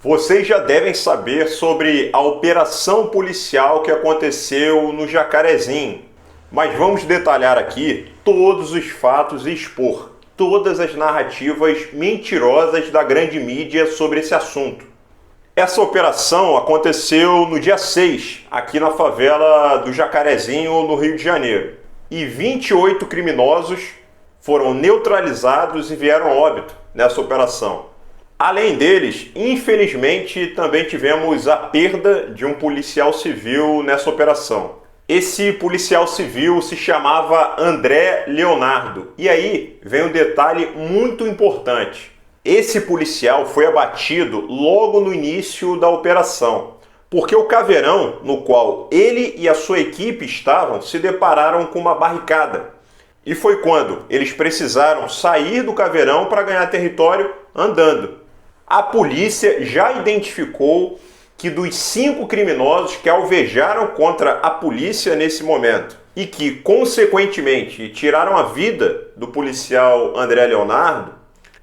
Vocês já devem saber sobre a operação policial que aconteceu no Jacarezinho, mas vamos detalhar aqui todos os fatos e expor todas as narrativas mentirosas da grande mídia sobre esse assunto. Essa operação aconteceu no dia 6, aqui na favela do Jacarezinho, no Rio de Janeiro, e 28 criminosos foram neutralizados e vieram a óbito nessa operação. Além deles, infelizmente, também tivemos a perda de um policial civil nessa operação. Esse policial civil se chamava André Leonardo. E aí vem um detalhe muito importante. Esse policial foi abatido logo no início da operação, porque o caveirão no qual ele e a sua equipe estavam se depararam com uma barricada. E foi quando eles precisaram sair do caveirão para ganhar território andando. A polícia já identificou que dos 5 criminosos que alvejaram contra a polícia nesse momento e que, consequentemente, tiraram a vida do policial André Leonardo,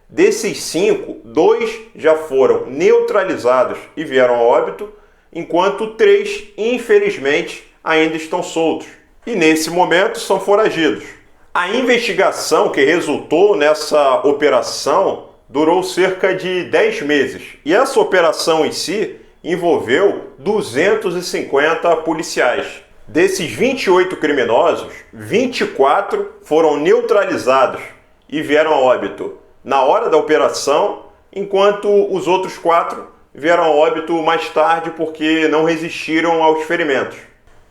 desses 5, 2 já foram neutralizados e vieram a óbito, enquanto 3, infelizmente, ainda estão soltos e, nesse momento, são foragidos. A investigação que resultou nessa operação durou cerca de 10 meses e essa operação em si envolveu 250 policiais. Desses 28 criminosos, 24 foram neutralizados e vieram a óbito na hora da operação, enquanto os outros 4 vieram a óbito mais tarde porque não resistiram aos ferimentos.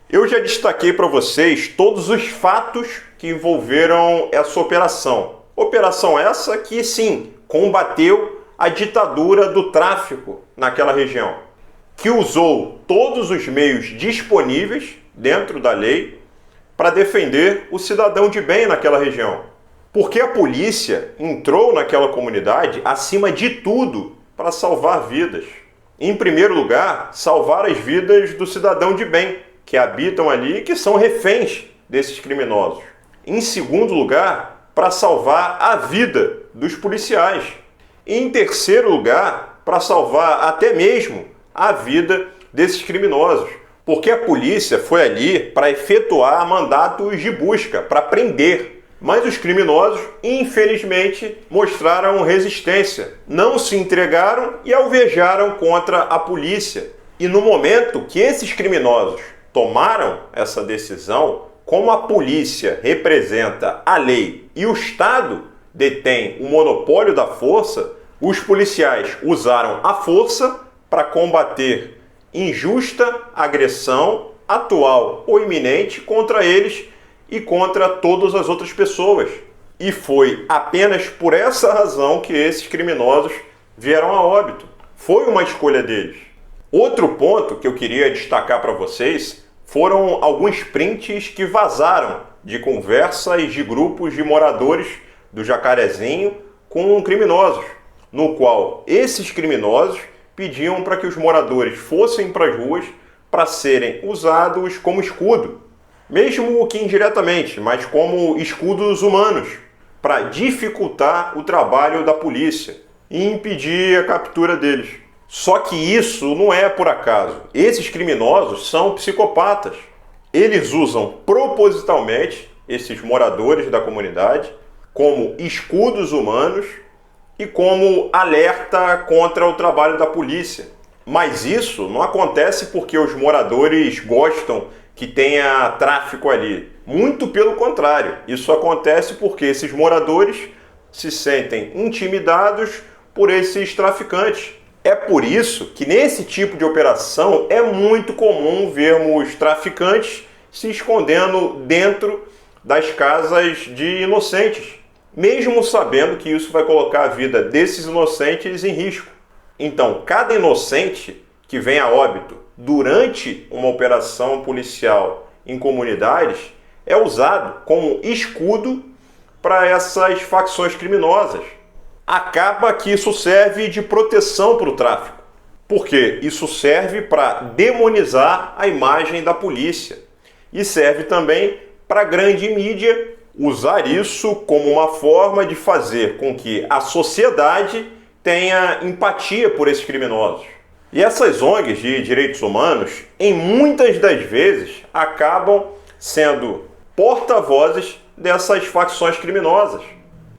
Eu já destaquei para vocês todos os fatos que envolveram essa operação. Operação essa que, sim, combateu a ditadura do tráfico naquela região, que usou todos os meios disponíveis dentro da lei para defender o cidadão de bem naquela região. Porque a polícia entrou naquela comunidade, acima de tudo, para salvar vidas. Em primeiro lugar, salvar as vidas do cidadão de bem, que habitam ali e que são reféns desses criminosos. Em segundo lugar, para salvar a vida dos policiais. E em terceiro lugar, para salvar até mesmo a vida desses criminosos. Porque a polícia foi ali para efetuar mandatos de busca, para prender. Mas os criminosos, infelizmente, mostraram resistência. Não se entregaram e alvejaram contra a polícia. E no momento que esses criminosos tomaram essa decisão, como a polícia representa a lei e o Estado detém o monopólio da força, os policiais usaram a força para combater injusta agressão atual ou iminente contra eles e contra todas as outras pessoas. E foi apenas por essa razão que esses criminosos vieram a óbito. Foi uma escolha deles. Outro ponto que eu queria destacar para vocês foram alguns prints que vazaram de conversas de grupos de moradores do Jacarezinho com criminosos, no qual esses criminosos pediam para que os moradores fossem para as ruas para serem usados como escudo, mesmo que indiretamente, mas como escudos humanos, para dificultar o trabalho da polícia e impedir a captura deles. Só que isso não é por acaso. Esses criminosos são psicopatas. Eles usam propositalmente esses moradores da comunidade como escudos humanos e como alerta contra o trabalho da polícia. Mas isso não acontece porque os moradores gostam que tenha tráfico ali. Muito pelo contrário. Isso acontece porque esses moradores se sentem intimidados por esses traficantes. É por isso que nesse tipo de operação é muito comum vermos traficantes se escondendo dentro das casas de inocentes, mesmo sabendo que isso vai colocar a vida desses inocentes em risco. Então, cada inocente que vem a óbito durante uma operação policial em comunidades é usado como escudo para essas facções criminosas. Acaba que isso serve de proteção para o tráfico, porque isso serve para demonizar a imagem da polícia e serve também para a grande mídia usar isso como uma forma de fazer com que a sociedade tenha empatia por esses criminosos. E essas ONGs de direitos humanos, em muitas das vezes, acabam sendo porta-vozes dessas facções criminosas.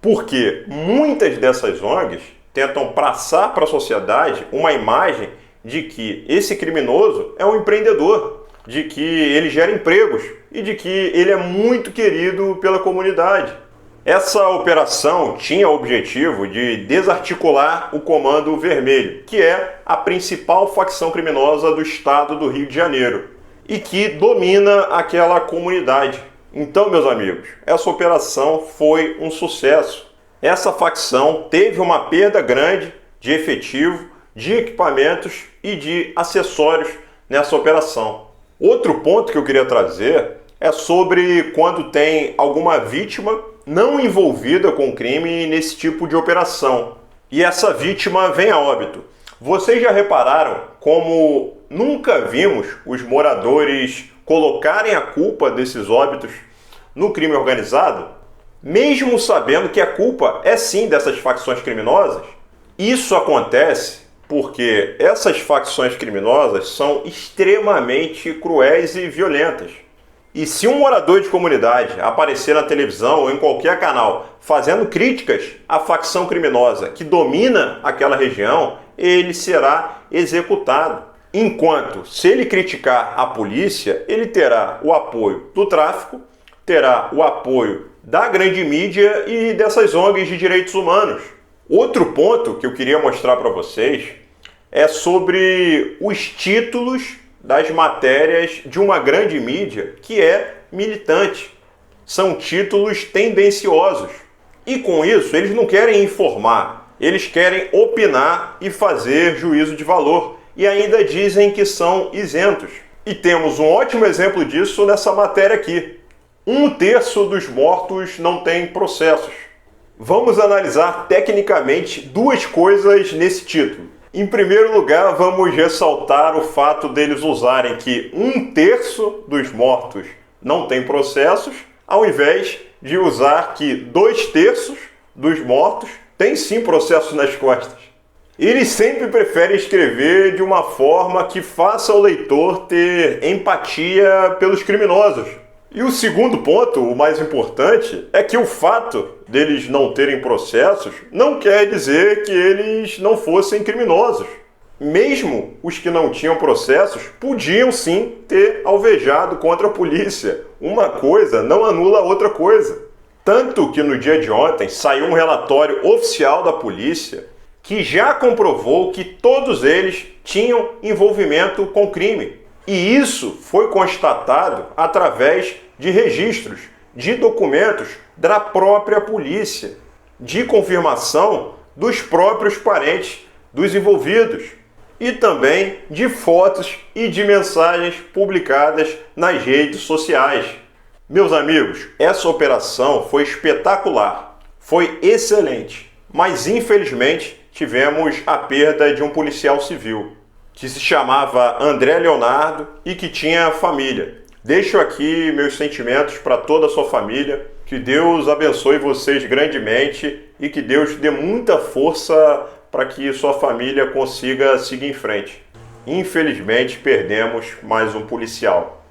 Porque muitas dessas ONGs tentam passar para a sociedade uma imagem de que esse criminoso é um empreendedor, de que ele gera empregos e de que ele é muito querido pela comunidade. Essa operação tinha o objetivo de desarticular o Comando Vermelho, que é a principal facção criminosa do estado do Rio de Janeiro e que domina aquela comunidade. Então, meus amigos, essa operação foi um sucesso. Essa facção teve uma perda grande de efetivo, de equipamentos e de acessórios nessa operação. Outro ponto que eu queria trazer é sobre quando tem alguma vítima não envolvida com crime nesse tipo de operação e essa vítima vem a óbito. Vocês já repararam como nunca vimos os moradores colocarem a culpa desses óbitos no crime organizado, mesmo sabendo que a culpa é sim dessas facções criminosas? Isso acontece porque essas facções criminosas são extremamente cruéis e violentas. E se um morador de comunidade aparecer na televisão ou em qualquer canal fazendo críticas à facção criminosa que domina aquela região, ele será executado. Enquanto, se ele criticar a polícia, ele terá o apoio do tráfico, terá o apoio da grande mídia e dessas ONGs de direitos humanos. Outro ponto que eu queria mostrar para vocês é sobre os títulos das matérias de uma grande mídia que é militante. São títulos tendenciosos. E com isso, eles não querem informar, eles querem opinar e fazer juízo de valor. E ainda dizem que são isentos. E temos um ótimo exemplo disso nessa matéria aqui. 1/3 dos mortos não tem processos. Vamos analisar tecnicamente duas coisas nesse título. Em primeiro lugar, vamos ressaltar o fato deles usarem que 1/3 dos mortos não tem processos, ao invés de usar que 2/3 dos mortos tem sim processos nas costas. Eles sempre preferem escrever de uma forma que faça o leitor ter empatia pelos criminosos. E o segundo ponto, o mais importante, é que o fato deles não terem processos não quer dizer que eles não fossem criminosos. Mesmo os que não tinham processos podiam sim ter alvejado contra a polícia. Uma coisa não anula a outra coisa. Tanto que no dia de ontem saiu um relatório oficial da polícia que já comprovou que todos eles tinham envolvimento com crime. E isso foi constatado através de registros, de documentos da própria polícia, de confirmação dos próprios parentes dos envolvidos e também de fotos e de mensagens publicadas nas redes sociais. Meus amigos, essa operação foi espetacular, foi excelente, mas infelizmente tivemos a perda de um policial civil, que se chamava André Leonardo e que tinha família. Deixo aqui meus sentimentos para toda a sua família, que Deus abençoe vocês grandemente e que Deus dê muita força para que sua família consiga seguir em frente. Infelizmente, perdemos mais um policial.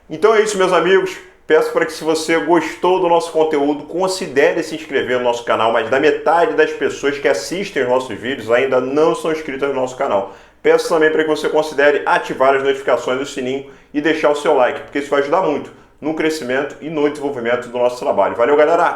Então é isso, meus amigos. Peço para que, se você gostou do nosso conteúdo, considere se inscrever no nosso canal. Mais da metade das pessoas que assistem os nossos vídeos ainda não são inscritas no nosso canal. Peço também para que você considere ativar as notificações do sininho e deixar o seu like, porque isso vai ajudar muito no crescimento e no desenvolvimento do nosso trabalho. Valeu, galera!